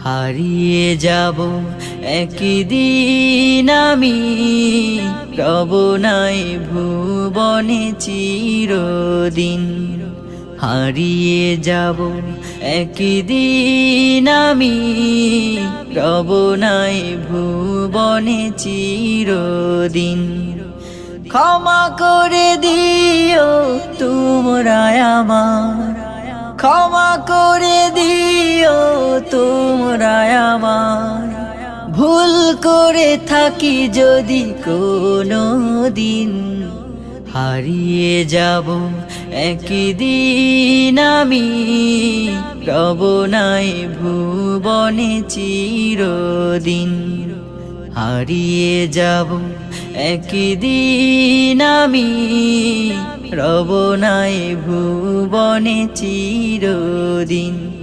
হারিয়ে যাব একদিন আমি, রব নাই ভুবনে চিরদিন। হারিয়ে যাব একদিন আমি, রব নাই ভুবনে চিরদিন। ক্ষমা করে দিও তোমরা আমার, ক্ষমা করে দিও তোমরা আমার। ভুল করে থাকি যদি কোনো দিন, হারিয়ে যাব একদিন আমি, রব নাই ভুবনে চিরদিন। হারিয়ে যাব একদিন আমি, রব নাই ভুবনে চিরদিন।